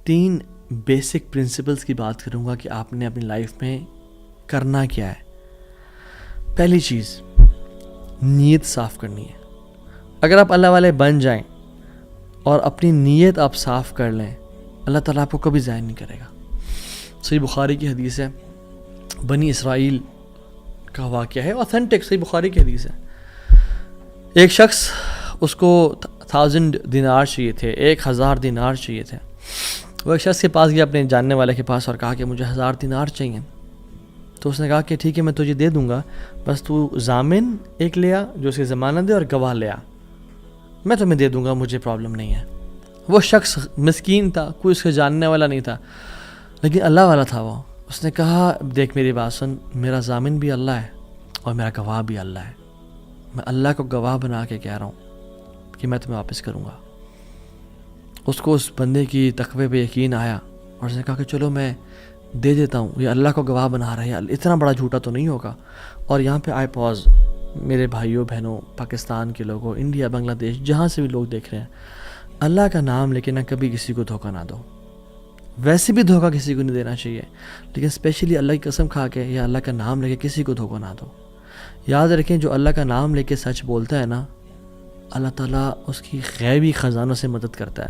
3 basic principles کی بات کروں گا کہ آپ نے اپنی لائف میں کرنا کیا ہے. پہلی چیز نیت صاف کرنی ہے. اگر آپ اللہ والے بن جائیں اور اپنی نیت آپ صاف کر لیں, اللہ تعالیٰ آپ کو کبھی ضائع نہیں کرے گا. صحیح بخاری کی حدیث ہے, بنی اسرائیل کا واقعہ ہے, اوتھینٹک صحیح بخاری کی حدیث ہے. ایک شخص, اس کو 1000 دینار چاہیے تھے, 1000 دینار چاہیے تھے. وہ ایک شخص کے پاس گیا, اپنے جاننے والے کے پاس, اور کہا کہ مجھے 1000 دینار چاہیے. تو اس نے کہا کہ ٹھیک ہے میں تجھے دے دوں گا, بس تو ضامن ایک لے آ جو اس کی ضمانت دے, اور گواہ لے آ, میں تمہیں دے دوں گا, مجھے پرابلم نہیں ہے. وہ شخص مسکین تھا, کوئی اس کے جاننے والا نہیں تھا, لیکن اللہ والا تھا وہ. اس نے کہا دیکھ میری بات سن, میرا ضامن بھی اللہ ہے اور میرا گواہ بھی اللہ ہے. میں اللہ کو گواہ بنا کے کہہ رہا ہوں کہ میں تمہیں واپس کروں گا. اس کو اس بندے کی تقوی پہ یقین آیا, اور اس نے کہا کہ چلو میں دے دیتا ہوں, یہ اللہ کو گواہ بنا رہا ہے, اتنا بڑا جھوٹا تو نہیں ہوگا. اور یہاں پہ آئی پاز, میرے بھائیوں بہنوں, پاکستان کے لوگوں, انڈیا, بنگلہ دیش, جہاں سے بھی لوگ دیکھ رہے ہیں, اللہ کا نام لے کے نہ کبھی کسی کو دھوکہ نہ دو. ویسے بھی دھوکہ کسی کو نہیں دینا چاہیے, لیکن اسپیشلی اللہ کی قسم کھا کے یا اللہ کا نام لے کے کسی کو دھوکہ نہ دو. یاد رکھیں جو اللہ کا نام لے کے سچ بولتا ہے نا, اللہ تعالیٰ اس کی غیبی خزانوں سے مدد کرتا ہے,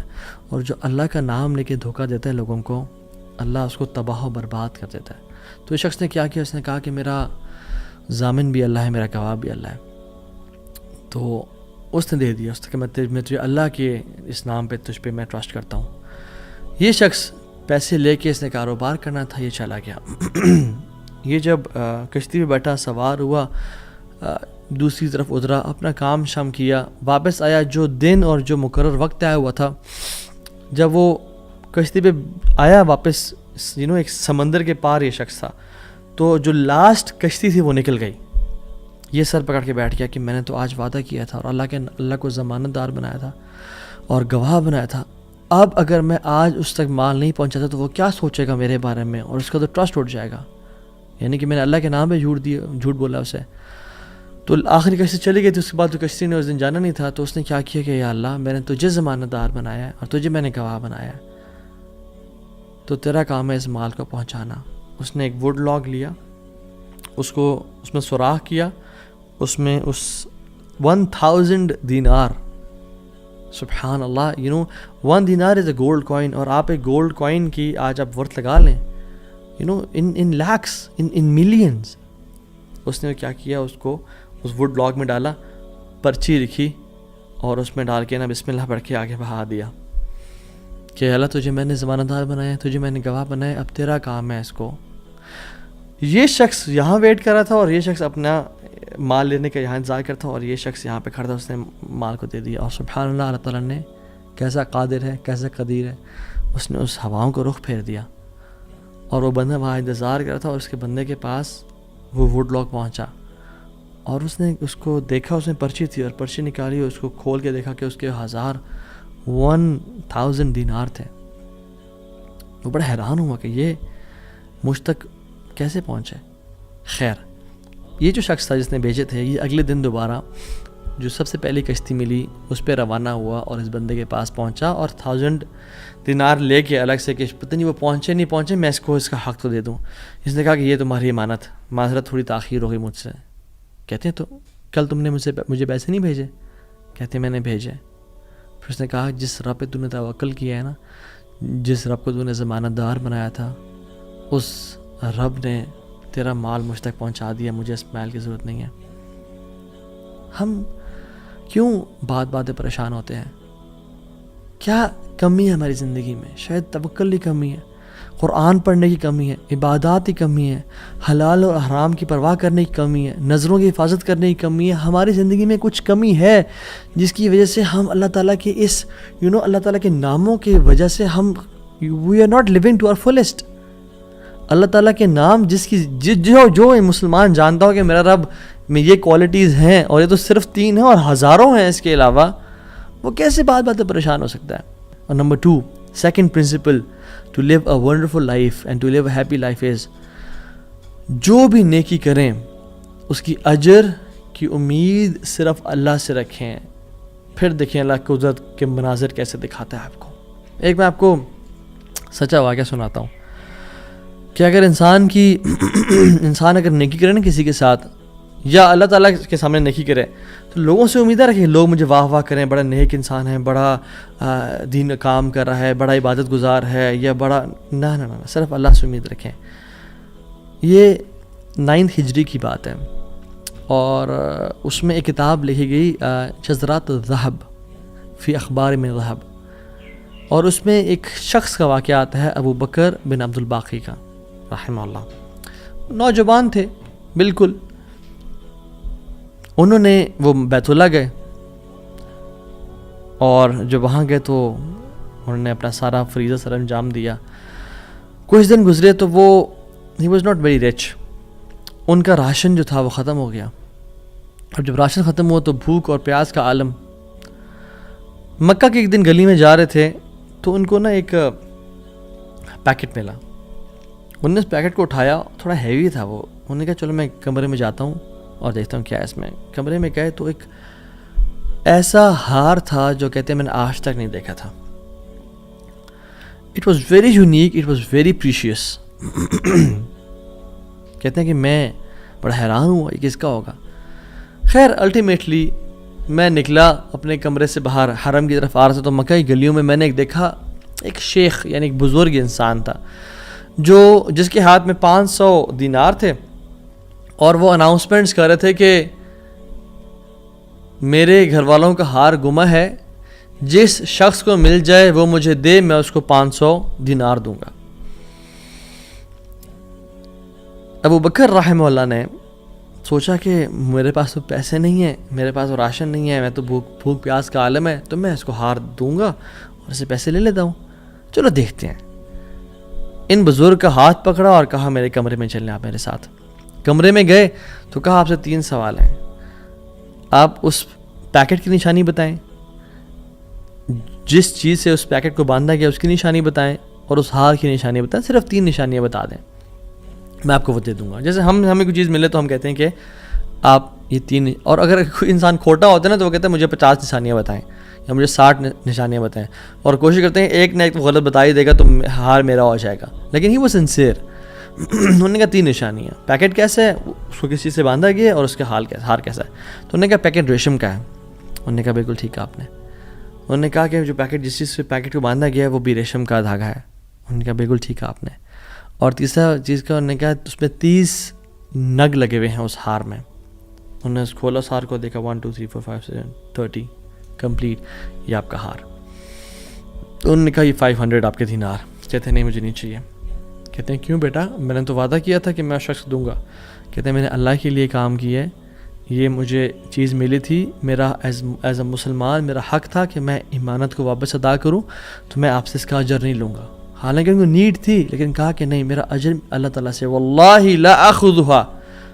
اور جو اللہ کا نام لے کے دھوکہ دیتا ہے لوگوں کو, اللہ اس کو تباہ و برباد کر دیتا ہے. تو اس شخص نے کیا کیا, اس نے کہا کہ میرا ضامن بھی اللہ ہے, میرا گواہ بھی اللہ ہے. تو اس نے دے دیا, اس نے کہ میں تجھے اللہ کے اس نام پہ تجھ پہ میں ٹرسٹ کرتا ہوں. یہ شخص پیسے لے کے اس نے کاروبار کرنا تھا, یہ چلا گیا. یہ جب کشتی پہ بیٹھا, سوار ہوا, دوسری طرف اترا, اپنا کام شام کیا, واپس آیا. جو دن اور جو مقرر وقت آیا ہوا تھا, جب وہ کشتی پہ آیا واپس, ایک سمندر کے پار یہ شخص تھا, تو جو لاسٹ کشتی تھی وہ نکل گئی. یہ سر پکڑ کے بیٹھ گیا کہ میں نے تو آج وعدہ کیا تھا, اور اللہ کو ضمانت دار بنایا تھا اور گواہ بنایا تھا. اب اگر میں آج اس تک مال نہیں پہنچاتا تو وہ کیا سوچے گا میرے بارے میں, اور اس کا تو ٹرسٹ اٹھ جائے گا, یعنی کہ میں نے اللہ کے نام پہ جھوٹ بولا اسے. تو آخری کشتی چلی گئی تھی. اس کے بعد تو کشتی نے اس دن جانا نہیں تھا, تو اس نے کیا کیا کہ یا اللہ میں نے تجھے ضمانت دار بنایا ہے اور تجھے میں نے گواہ بنایا ہے, تو تیرا کام ہے اس مال کو پہنچانا. اس نے ایک ووڈ لاگ لیا, اس میں سوراخ کیا, اس میں اس 1000 دینار, سبحان اللہ, 1 دینار از اے گولڈ کوائن. اور آپ ایک گولڈ کوائن کی آج آپ ورتھ لگا لیں, ان لیکس, ان ملینز. اس نے کیا کیا, اس کو اس ووڈ لاگ میں ڈالا, پرچی لکھی, اور اس میں ڈال کے نا بسم اللہ پڑھ کے آگے بہا دیا کہ اللہ تجھے میں نے ضمانت دار بنایا, تجھے میں نے گواہ بنایا, اب تیرا کام ہے اس کو. یہ شخص یہاں ویٹ کر رہا تھا, اور یہ شخص اپنا مال لینے کا یہاں انتظار کرتا, اور یہ شخص یہاں پہ کھڑا تھا, اس نے مال کو دے دیا. اور سبحان اللہ, اللہ تعالیٰ نے کیسا قادر ہے, کیسا قدیر ہے, اس نے اس ہواؤں کو رخ پھیر دیا, اور وہ بندہ وہاں انتظار کر رہا تھا, اور اس کے بندے کے پاس وہ ووڈ لاگ پہنچا, اور اس نے اس کو دیکھا, اس میں پرچی تھی, اور پرچی نکالی, اور اس کو کھول کے دیکھا کہ اس کے 1000 دینار تھے. وہ بڑا حیران ہوا کہ یہ مجھ تک کیسے پہنچے. خیر, یہ جو شخص تھا جس نے بھیجے تھے, یہ اگلے دن دوبارہ جو سب سے پہلی کشتی ملی اس پہ روانہ ہوا, اور اس بندے کے پاس پہنچا, اور 1000 دینار لے کے الگ سے کہ پتہ نہیں وہ پہنچے نہیں پہنچے, میں اس کو اس کا حق تو دے دوں. اس نے کہا کہ یہ تمہاری امانت, معذرت تھوڑی تاخیر ہو گئی مجھ سے. کہتے ہیں تو کل تم نے مجھے پیسے نہیں بھیجے؟ کہتے میں نے بھیجے. پھر اس نے کہا جس رب پہ تو نے توکل کیا ہے نا, جس رب کو تو نے ضمانت دار بنایا تھا, اس رب نے تیرا مال مجھ تک پہنچا دیا, مجھے اس مال کی ضرورت نہیں ہے. ہم کیوں بات پریشان ہوتے ہیں؟ کیا کمی ہے ہماری زندگی میں؟ شاید توکل کی کمی ہے, قرآن پڑھنے کی کمی ہے, عبادات کی کمی ہے, حلال اور حرام کی پرواہ کرنے کی کمی ہے, نظروں کی حفاظت کرنے کی کمی ہے. ہماری زندگی میں کچھ کمی ہے جس کی وجہ سے ہم اللہ تعالیٰ کے اس اللہ تعالیٰ کے ناموں کی وجہ سے ہم we are not living to our fullest. اللہ تعالیٰ کے نام جس کی جو مسلمان جانتا ہو کہ میرا رب میں یہ کوالٹیز ہیں, اور یہ تو صرف 3 ہیں اور ہزاروں ہیں اس کے علاوہ, وہ کیسے بات پریشان ہو سکتا ہے. اور number 2, second principle to live a wonderful life and to live a happy life is, جو بھی نیکی کریں اس کی اجر کی امید صرف اللہ سے رکھیں. پھر دیکھیں اللہ کی قدرت کے مناظر کیسے دکھاتا ہے آپ کو. ایک میں آپ کو سچا واقعہ سناتا ہوں کہ اگر انسان اگر نیکی کرے نا کسی کے ساتھ, یا اللہ تعالیٰ کے سامنے نیکی کرے, تو لوگوں سے امید رکھیں لوگ مجھے واہ واہ کریں, بڑا نیک انسان ہے, بڑا دین کام کر رہا ہے, بڑا عبادت گزار ہے, یا بڑا نہ, صرف اللہ سے امید رکھیں. یہ 9 ہجری کی بات ہے, اور اس میں ایک کتاب لکھی گئی شذرات الذہب فی اخبار من ذہب, اور اس میں ایک شخص کا واقعہ آتا ہے, ابو بکر بن عبد الباقی کا رحمہ اللہ. نوجوان تھے بالکل, انہوں نے وہ بیت اللہ گئے, اور جب وہاں گئے تو انہوں نے اپنا سارا فریضہ سر انجام دیا. کچھ دن گزرے تو وہ ہی واز ناٹ ویری رچ, ان کا راشن جو تھا وہ ختم ہو گیا. اور جب راشن ختم ہوا تو بھوک اور پیاس کا عالم. مکہ کے ایک دن گلی میں جا رہے تھے تو ان کو نا ایک پیکٹ ملا. انہوں نے اس پیکٹ کو اٹھایا, تھوڑا ہیوی تھا وہ. انہوں نے کہا چلو میں کمرے میں جاتا ہوں اور دیکھتا ہوں کیا ہے اس میں. کمرے میں گئے تو ایک ایسا ہار تھا جو کہتے ہیں میں نے آج تک نہیں دیکھا تھا. It was very unique, it was very precious. کہتے ہیں کہ میں بڑا حیران ہوا یہ کس کا ہوگا. خیر الٹیمیٹلی میں نکلا اپنے کمرے سے باہر, حرم کی طرف آ رہا تھا, تو مکہ کی گلیوں میں نے ایک دیکھا, ایک شیخ یعنی ایک بزرگ انسان تھا جس کے ہاتھ میں 500 دینار تھے, اور وہ اناؤنسمنٹس کر رہے تھے کہ میرے گھر والوں کا ہار گما ہے, جس شخص کو مل جائے وہ مجھے دے, میں اس کو 500 دینار دوں گا. ابو بکر رحمہ اللہ نے سوچا کہ میرے پاس تو پیسے نہیں ہیں, میرے پاس تو راشن نہیں ہے, میں تو بھوک پیاس کا عالم ہے, تو میں اس کو ہار دوں گا اور اسے پیسے لے لیتا ہوں. چلو دیکھتے ہیں. ان بزرگ کا ہاتھ پکڑا اور کہا میرے کمرے میں چلیں آپ میرے ساتھ. کمرے میں گئے تو کہا آپ سے 3 سوال ہیں, آپ اس پیکٹ کی نشانی بتائیں, جس چیز سے اس پیکٹ کو باندھا گیا اس کی نشانی بتائیں, اور اس ہار کی نشانی بتائیں. صرف 3 نشانیاں بتا دیں, میں آپ کو وہ دے دوں گا. جیسے ہمیں کوئی چیز ملے تو ہم کہتے ہیں کہ آپ یہ 3, اور اگر کوئی انسان کھوٹا ہوتا ہے نا تو وہ کہتا ہے مجھے 50 نشانیاں بتائیں یا مجھے 60 نشانیاں بتائیں, اور کوشش کرتے ہیں ایک نہ ایک تو غلط بتا ہی دے گا تو ہار میرا ہو جائے گا. لیکن ہی وہ سنسیئر. انہوں نے کہا 3 نشانیاں. پیکٹ کیسا ہے, اس کو کس چیز سے باندھا گیا, اور اس کا ہار کیسا ہے. تو انہوں نے کہا پیکٹ ریشم کا ہے. انہوں نے کہا بالکل ٹھیک ہے آپ نے. انہوں نے کہا کہ جو پیکٹ جس چیز سے پیکٹ کو باندھا گیا ہے وہ بھی ریشم کا دھاگا ہے. انہوں نے کہا بالکل ٹھیک ہے آپ نے. اور تیسرا چیز کا انہوں نے کہا اس میں 30 نگ لگے ہوئے ہیں اس ہار میں. انہوں نے کھولا اس ہار کو, دیکھا 1 2 3 4 5 6 30 کمپلیٹ, یہ آپ کا ہار. تو انہوں نے کہا یہ 500 آپ کے دینار. کہتے ہیں نہیں مجھے نہیں چاہیے. کہتے ہیں کیوں بیٹا, میں نے تو وعدہ کیا تھا کہ میں شخص دوں گا. کہتے ہیں میں نے اللہ کے لیے کام کیا ہے, یہ مجھے چیز ملی تھی, میرا ایز اے مسلمان میرا حق تھا کہ میں امانت کو واپس ادا کروں, تو میں آپ سے اس کا اجر نہیں لوں گا. حالانکہ ان کو نیڈ تھی, لیکن کہا کہ نہیں میرا اجر اللہ تعالیٰ سے, واللہ لا اخذھا,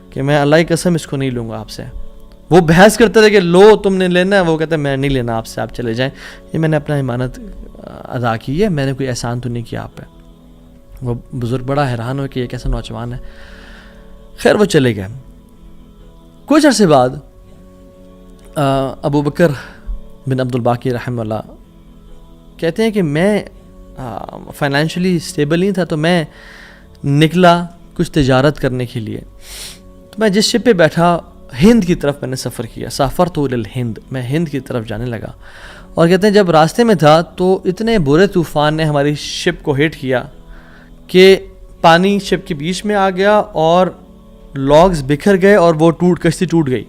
کہ میں اللہ کی قسم اس کو نہیں لوں گا آپ سے. وہ بحث کرتے تھے کہ لو تم نے لینا ہے, وہ کہتے ہیں میں نہیں لینا آپ سے, آپ چلے جائیں, یہ میں نے اپنا امانت ادا کی ہے, میں نے کوئی احسان تو نہیں کیا آپ پہ. وہ بزرگ بڑا حیران ہو کہ یہ کیسا نوجوان ہے. خیر وہ چلے گئے. کچھ عرصے بعد ابو بکر بن عبد الباقی رحمہ اللہ کہتے ہیں کہ میں فائنینشلی اسٹیبل نہیں تھا, تو میں نکلا کچھ تجارت کرنے کے لیے. تو میں جس شپ پہ بیٹھا, ہند کی طرف میں نے سفر کیا. سافرت الی الہند, میں ہند کی طرف جانے لگا. اور کہتے ہیں جب راستے میں تھا تو اتنے برے طوفان نے ہماری شپ کو ہٹ کیا کہ پانی شپ کے بیچ میں آ گیا, اور لاگز بکھر گئے, اور وہ کشتی ٹوٹ گئی.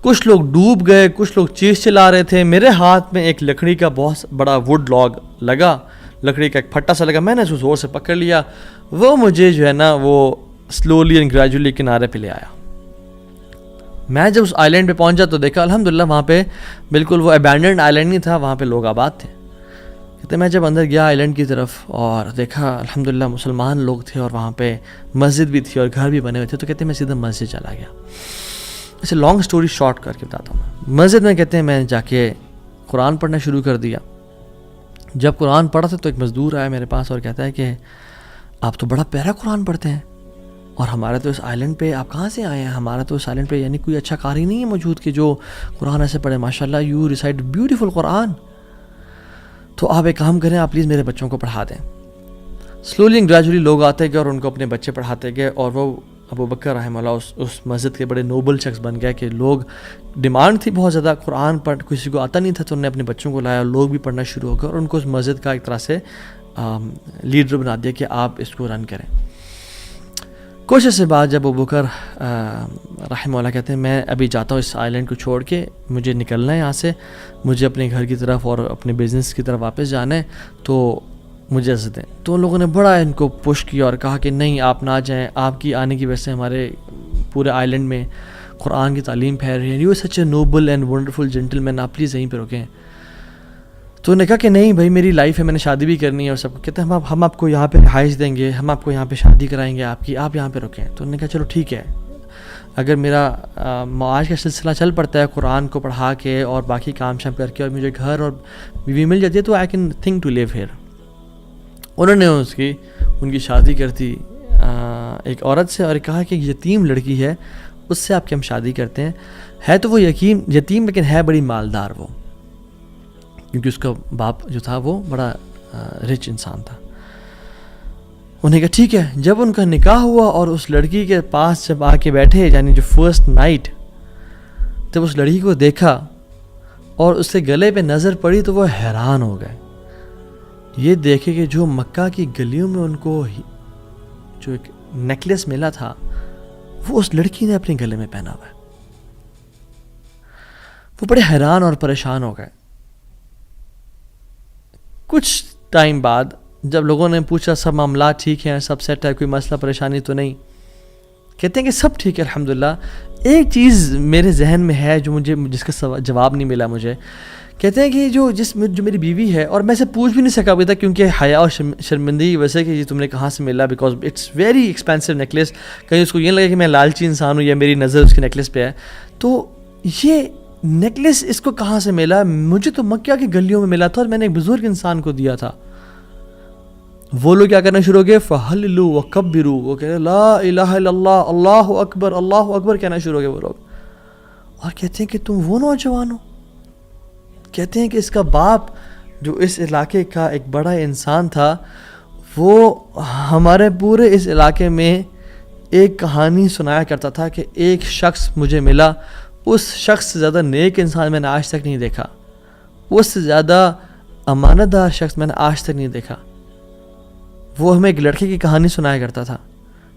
کچھ لوگ ڈوب گئے, کچھ لوگ چیز چلا رہے تھے. میرے ہاتھ میں ایک لکڑی کا بہت بڑا ووڈ لاگ لگا, لکڑی کا ایک پھٹا سا لگا. میں نے اس کو زور سے پکڑ لیا, وہ مجھے جو ہے نا وہ سلولی اینڈ گریجولی کنارے پہ لے آیا. میں جب اس آئی لینڈ پہ پہنچا تو دیکھا الحمدللہ وہاں پہ بالکل وہ ابینڈنڈ آئی لینڈ نہیں تھا, وہاں پہ لوگ آباد تھے. کہتے میں جب اندر گیا آئی لینڈ کی طرف اور دیکھا الحمدللہ مسلمان لوگ تھے, اور وہاں پہ مسجد بھی تھی اور گھر بھی بنے ہوئے تھے. تو کہتے ہیں میں سیدھا مسجد چلا گیا. اسے لانگ سٹوری شارٹ کر کے بتاتا ہوں. مسجد میں کہتے ہیں میں جا کے قرآن پڑھنا شروع کر دیا. جب قرآن پڑھا تھا تو ایک مزدور آیا میرے پاس اور کہتا ہے کہ آپ تو بڑا پیارا قرآن پڑھتے ہیں, اور ہمارے تو اس آئی لینڈ پہ آپ کہاں سے آئے ہیں؟ ہمارا تو اس آئی لینڈ پہ یعنی کوئی اچھا قاری نہیں ہے موجود کہ جو قرآن ایسے پڑھے. ماشاء اللہ یو ریسائٹ بیوٹیفل قرآن. تو آپ ایک کام کریں, آپ پلیز میرے بچوں کو پڑھا دیں. سلولی اینڈ گریجولی لوگ آتے گئے اور ان کو اپنے بچے پڑھاتے گئے, اور وہ ابو بکر رحمہ اللہ اس مسجد کے بڑے نوبل شخص بن گئے کہ لوگ ڈیمانڈ تھی بہت زیادہ, قرآن پڑھ کسی کو آتا نہیں تھا, تو انہوں نے اپنے بچوں کو لایا اور لوگ بھی پڑھنا شروع ہو گئے, اور ان کو اس مسجد کا ایک طرح سے لیڈر بنا دیا کہ آپ اس کو رن کریں. کچھ عرصے بعد جب ابو بکر رحمہ اللہ کہتے ہیں میں ابھی جاتا ہوں اس آئی لینڈ کو چھوڑ کے, مجھے نکلنا ہے یہاں سے, مجھے اپنے گھر کی طرف اور اپنے بزنس کی طرف واپس جانا ہے, تو مجھے اجازت دیں. تو ان لوگوں نے بڑا ان کو پش کیا اور کہا کہ نہیں آپ نہ جائیں, آپ کی آنے کی وجہ سے ہمارے پورے آئی لینڈ میں قرآن کی تعلیم پھیل رہی ہے, you such a noble and wonderful gentleman, آپ پلیز یہیں پہ رکیں. تو انہوں نے کہا کہ نہیں بھائی میری لائف ہے, میں نے شادی بھی کرنی ہے اور سب کو. کہتے ہیں ہم آپ کو یہاں پہ رہائش دیں گے, ہم آپ کو یہاں پہ شادی کرائیں گے آپ کی, آپ یہاں پہ رکیں. تو انہوں نے کہا چلو ٹھیک ہے, اگر میرا معاش کا سلسلہ چل پڑتا ہے قرآن کو پڑھا کے اور باقی کام شام کر کے, اور مجھے گھر اور بیوی مل جاتی ہے, تو I can think to leave here. انہوں نے ان کی شادی کر دی ایک عورت سے, اور کہا کہ یتیم لڑکی ہے اس سے آپ کی ہم شادی کرتے ہیں. ہے تو وہ یتیم لیکن ہے بڑی مالدار وہ, کیونکہ اس کا باپ جو تھا وہ بڑا رچ انسان تھا. انہیں کہا ٹھیک ہے. جب ان کا نکاح ہوا اور اس لڑکی کے پاس جب آ کے بیٹھے, یعنی جو فرسٹ نائٹ, جب اس لڑکی کو دیکھا اور اس کے گلے پہ نظر پڑی تو وہ حیران ہو گئے. یہ دیکھے کہ جو مکہ کی گلیوں میں ان کو جو ایک نیکلیس ملا تھا وہ اس لڑکی نے اپنے گلے میں پہنا ہوا ہے. وہ بڑے حیران اور پریشان ہو گئے. کچھ ٹائم بعد جب لوگوں نے پوچھا سب معاملات ٹھیک ہیں, سب سیٹ ہے, کوئی مسئلہ پریشانی تو نہیں, کہتے ہیں کہ سب ٹھیک ہے الحمدللہ. ایک چیز میرے ذہن میں ہے جس کا جواب نہیں ملا مجھے. کہتے ہیں کہ جو میری بیوی ہے, اور میں سے پوچھ بھی نہیں سکا ابھی تک کیونکہ حیا اور شرمندگی کی وجہ سے کہ یہ تم نے کہاں سے ملا, because it's very expensive necklace. کہیں اس کو یہ لگے کہ میں لالچی انسان ہوں یا میری نظر اس کے نیکلیس پہ ہے. تو یہ نیکلیس اس کو کہاں سے ملا؟ مجھے تو مکہ کی گلیوں میں ملا تھا اور میں نے ایک بزرگ انسان کو دیا تھا. وہ لوگ کیا کرنا شروع ہو گئے, فَحَلِّلُوا وَكَبِّرُوا, وہ کہہ رہے لا الہ الا اللہ, اللہ اکبر, اللہ اکبر کہنا شروع ہو گئے وہ لوگ. اور کہتے ہیں کہ تم وہ نوجوان ہو. کہتے ہیں کہ اس کا باپ جو اس علاقے کا ایک بڑا انسان تھا, وہ ہمارے پورے اس علاقے میں ایک کہانی سنایا کرتا تھا کہ ایک شخص مجھے ملا, اس شخص سے زیادہ نیک انسان میں نے آج تک نہیں دیکھا, اس سے زیادہ امانت دار شخص میں نے آج تک نہیں دیکھا. وہ ہمیں ایک لڑکے کی کہانی سنایا کرتا تھا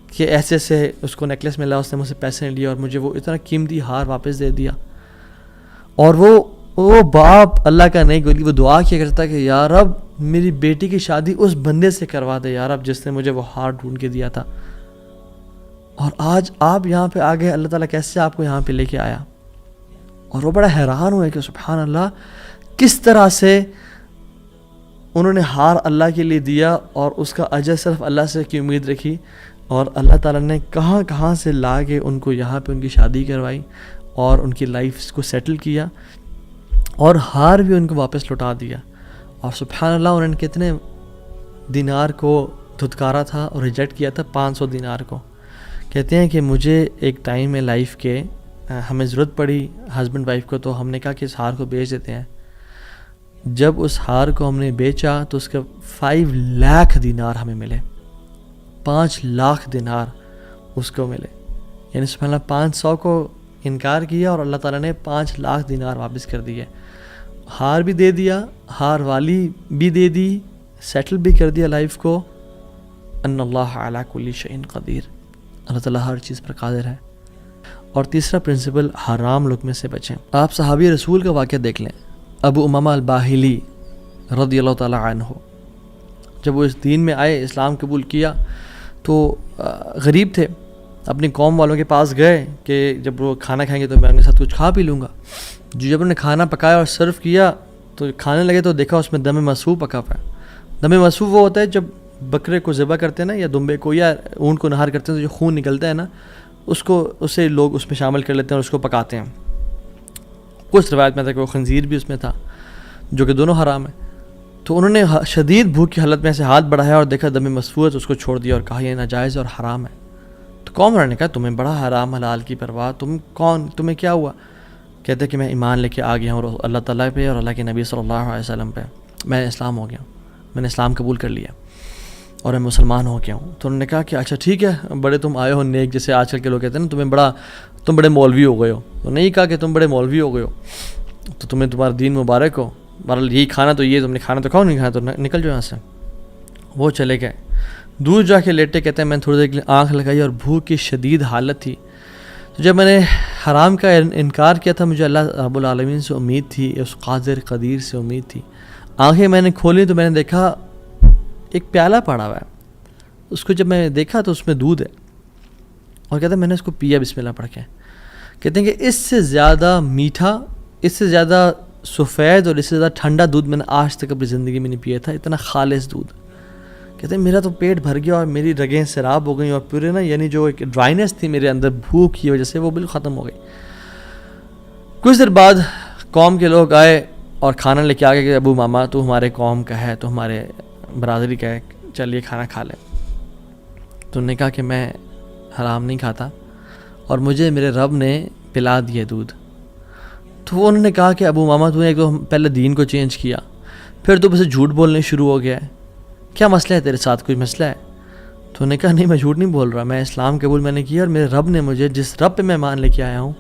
کہ ایسے ایسے اس کو نیکلیس ملا, اس نے مجھ سے پیسے نہیں لیے اور مجھے وہ اتنا قیمتی ہار واپس دے دیا. اور وہ باپ اللہ کا نہیں گولی, وہ دعا کیا کرتا تھا کہ یا رب میری بیٹی کی شادی اس بندے سے کروا دے یا رب جس نے مجھے وہ ہار ڈھونڈ کے دیا تھا. اور آج آپ یہاں پہ آ گئے, اللہ تعالیٰ کیسے آپ کو یہاں پہ لے کے آیا. اور وہ بڑا حیران ہوئے کہ سبحان اللہ, کس طرح سے انہوں نے ہار اللہ کے لیے دیا اور اس کا اجر صرف اللہ سے کی امید رکھی, اور اللہ تعالیٰ نے کہاں کہاں سے لا کے ان کو یہاں پہ ان کی شادی کروائی اور ان کی لائف کو سیٹل کیا, اور ہار بھی ان کو واپس لوٹا دیا. اور سبحان اللہ انہوں نے کتنے دینار کو دھتکارا تھا اور ریجیکٹ کیا تھا, 500 دینار کو. کہتے ہیں کہ مجھے ایک ٹائم میں لائف کے ہمیں ضرورت پڑی ہسبینڈ وائف کو, تو ہم نے کہا کہ اس ہار کو بیچ دیتے ہیں. جب اس ہار کو ہم نے بیچا تو اس کا 5 لاکھ دینار ہمیں ملے, 5 لاکھ دینار اس کو ملے. یعنی سبحان اللہ 500 کو انکار کیا اور اللہ تعالیٰ نے 5 لاکھ دینار واپس کر دیے. ہار بھی دے دیا, ہار والی بھی دے دی, سیٹل بھی کر دیا لائف کو. ان اللہ علی کل شیء قدیر, اللہ تعالیٰ ہر چیز پر قادر ہے. اور تیسرا پرنسپل, حرام لقمے سے بچیں. آپ صحابی رسول کا واقعہ دیکھ لیں, ابو امامہ الباہلی رضی اللہ تعالیٰ عنہ, جب وہ اس دین میں آئے, اسلام قبول کیا, تو غریب تھے, اپنی قوم والوں کے پاس گئے کہ جب وہ کھانا کھائیں گے تو میں ان کے ساتھ کچھ کھا پی لوں گا. جب انہوں نے کھانا پکایا اور سرو کیا تو کھانے لگے تو دیکھا اس میں دم مسفوح پکا ہوا ہے. دم مسفوح وہ ہوتا ہے جب بکرے کو ذبح کرتے ہیں نا, یا دمبے کو یا اونٹ کو نہار کرتے ہیں, تو جو خون نکلتا ہے نا, اسے لوگ اس میں شامل کر لیتے ہیں اور اس کو پکاتے ہیں. کچھ روایت میں تھا کہ وہ خنزیر بھی اس میں تھا, جو کہ دونوں حرام ہیں. تو انہوں نے شدید بھوک کی حالت میں سے ہاتھ بڑھایا اور دیکھا دم مسفوح ہے تو اس کو چھوڑ دیا اور کہا یہ ناجائز اور حرام ہے. تو قوم والوں نے کہا تمہیں بڑا حرام حلال کی پرواہ, تم کون, تمہیں کیا ہوا؟ کہتے کہ میں ایمان لے کے آ گیا ہوں اللہ تعالیٰ پہ اور اللہ کے نبی صلی اللہ علیہ وسلم پہ, میں اسلام ہو گیا, میں نے اسلام قبول کر لیا. اور میں مسلمان ہو گیا ہوں. تو انہوں نے کہا کہ اچھا ٹھیک ہے, بڑے تم آئے ہو نیک, جیسے آج کل کے لوگ کہتے ہیں نا تم بڑے مولوی ہو گئے ہو. تو نہیں کہا کہ تم بڑے مولوی ہو گئے ہو, تو تمہیں تمہارا دین مبارک ہو, بہرحال یہی کھانا تو یہ, تم نے کھانا تو کھاؤ, نہیں کھانا تو نکل جاؤ یہاں سے. وہ چلے گئے. دور جا کے لیٹے کہتے ہیں میں نے تھوڑی دیر کے لیے آنکھ لگائی اور بھوک کی شدید حالت تھی. تو جب میں نے حرام کا انکار کیا تھا, مجھے اللہ رب العالمین سے امید تھی, اس قادر قدیر سے امید تھی. آنکھیں میں نے کھولی تو میں نے دیکھا ایک پیالہ پڑا ہوا ہے. اس کو جب میں دیکھا تو اس میں دودھ ہے, اور کہتے ہیں میں نے اس کو پیا بسم اللہ پڑھ کے. کہتے ہیں کہ اس سے زیادہ میٹھا, اس سے زیادہ سفید اور اس سے زیادہ ٹھنڈا دودھ میں نے آج تک اپنی زندگی میں نہیں پیا تھا, اتنا خالص دودھ. کہتے ہیں میرا تو پیٹ بھر گیا اور میری رگیں سیراب ہو گئیں, اور پورے نا یعنی جو ایک ڈرائنیس تھی میرے اندر بھوک کی وجہ سے, وہ بالکل ختم ہو گئی. کچھ دیر بعد قوم کے لوگ آئے اور کھانا لے کے آ گئے کہ ابو ماما تو ہمارے قوم کا ہے, تو ہمارے برادری کا ہے, چلیے کھانا کھا لیں. تو انہوں نے کہا کہ میں حرام نہیں کھاتا اور مجھے میرے رب نے پلا دیا دودھ. تو انہوں نے کہا کہ ابو ماما تو نے ایک تو پہلے دین کو چینج کیا, پھر تو بس جھوٹ بولنے شروع ہو گیا ہے, کیا مسئلہ ہے تیرے ساتھ, کوئی مسئلہ ہے؟ تو انہوں نے کہا نہیں میں جھوٹ نہیں بول رہا, میں اسلام قبول میں نے کیا, اور میرے رب نے مجھے, جس رب پہ میں ایمان لے کے آیا ہوں,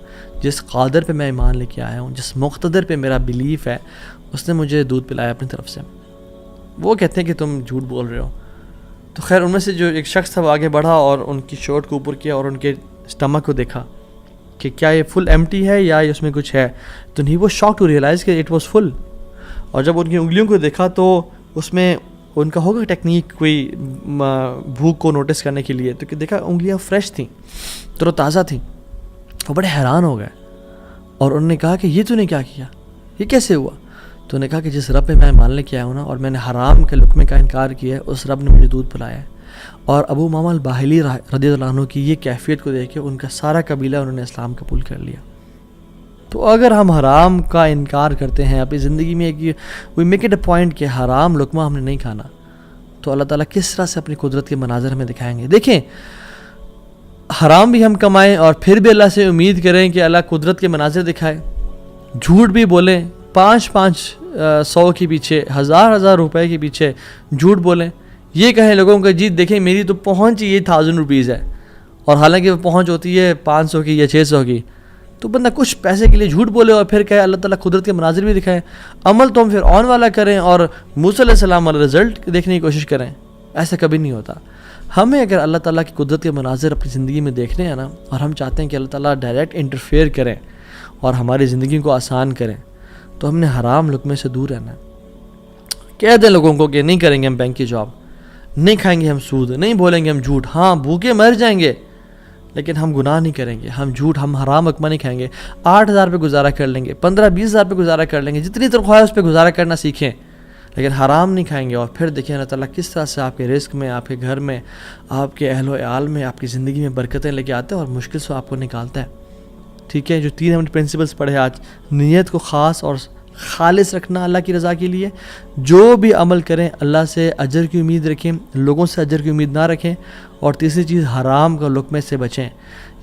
جس قادر پہ میں ایمان لے کے آیا ہوں, جس مقتدر پہ میرا بلیف ہے, اس نے مجھے دودھ پلایا اپنی طرف سے. وہ کہتے ہیں کہ تم جھوٹ بول رہے ہو. تو خیر ان میں سے جو ایک شخص تھا وہ آگے بڑھا اور ان کی شرٹ کو اوپر کیا اور ان کے اسٹمک کو دیکھا کہ کیا یہ فل ایمٹی ہے یا اس میں کچھ ہے. تو نہیں, وہ شاک ٹو ریئلائز کہ اٹ واز فل. اور جب ان کی انگلیوں کو دیکھا تو اس میں ان کا ہوگا ٹیکنیک کوئی بھوک کو نوٹس کرنے کے لیے, تو کہ دیکھا انگلیاں فریش تھیں, تر و تازہ تھیں. وہ بڑے حیران ہو گئے اور انہوں نے کہا کہ یہ تو نے کیا کیا, یہ کیسے ہوا؟ تو انہوں نے کہا کہ جس رب پہ میں مان لے کے آیا ہوں نا, اور میں نے حرام کے لقمے کا انکار کیا ہے, اس رب نے مجھے دودھ پلایا ہے. اور ابو ماما الباہلی رضی اللہ عنہ کی یہ کیفیت کو دیکھ کے ان کا سارا قبیلہ انہوں نے اسلام قبول کر لیا. تو اگر ہم حرام کا انکار کرتے ہیں اپنی زندگی میں, we make it a point کہ حرام لقمہ ہم نے نہیں کھانا, تو اللہ تعالیٰ کس طرح سے اپنی قدرت کے مناظر ہمیں دکھائیں گے. دیکھیں, حرام بھی ہم کمائیں اور پھر بھی اللہ سے امید کریں کہ اللہ قدرت کے مناظر دکھائے, جھوٹ بھی بولیں, 500 کے پیچھے, 1000 روپے کے پیچھے جھوٹ بولیں, یہ کہیں لوگوں کو جی دیکھیں میری تو پہنچ یہ 1000 روپیز ہے, اور حالانکہ وہ پہنچ ہوتی ہے 500 کی یا 600 کی. تو بندہ کچھ پیسے کے لیے جھوٹ بولے اور پھر کہے اللہ تعالیٰ قدرت کے مناظر بھی دکھائے. عمل تو ہم پھر آن والا کریں اور موسیٰ علیہ السلام والا رزلٹ دیکھنے کی کوشش کریں. ایسا کبھی نہیں ہوتا. ہمیں اگر اللہ تعالیٰ کی قدرت کے مناظر اپنی زندگی میں دیکھنے ہیں نا, اور ہم چاہتے ہیں کہ اللہ تعالیٰ ڈائریکٹ انٹرفیئر کریں اور ہماری زندگی کو آسان کریں, تو ہم نے حرام لقمے سے دور رہنا ہے. کہہ دیں لوگوں کو کہ نہیں کریں گے ہم بینک کی جاب, نہیں کھائیں گے ہم سود, نہیں بولیں گے ہم جھوٹ, ہاں بھوکے مر جائیں گے لیکن ہم گناہ نہیں کریں گے, ہم جھوٹ, ہم حرام لقمہ نہیں کھائیں گے. 8000 پہ گزارا کر لیں گے, 15-20 پہ گزارا کر لیں گے, جتنی تنخواہ ہے اس پہ گزارا کرنا سیکھیں, لیکن حرام نہیں کھائیں گے. اور پھر دیکھیں اللہ تعالیٰ کس طرح سے آپ کے رزق میں, آپ کے گھر میں, آپ کے اہل و عیال میں, آپ کی زندگی میں برکتیں لے کے آتے ہیں اور مشکل سے آپ کو نکالتا ہے. ٹھیک ہے, جو 3 ہم نے پرنسپلس پڑھے آج, نیت کو خاص اور خالص رکھنا اللہ کی رضا کے لیے, جو بھی عمل کریں اللہ سے اجر کی امید رکھیں, لوگوں سے اجر کی امید نہ رکھیں, اور تیسری چیز حرام کا لقمے سے بچیں.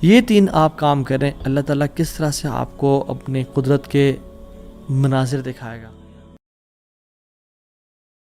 یہ 3 آپ کام کریں, اللہ تعالیٰ کس طرح سے آپ کو اپنے قدرت کے مناظر دکھائے گا.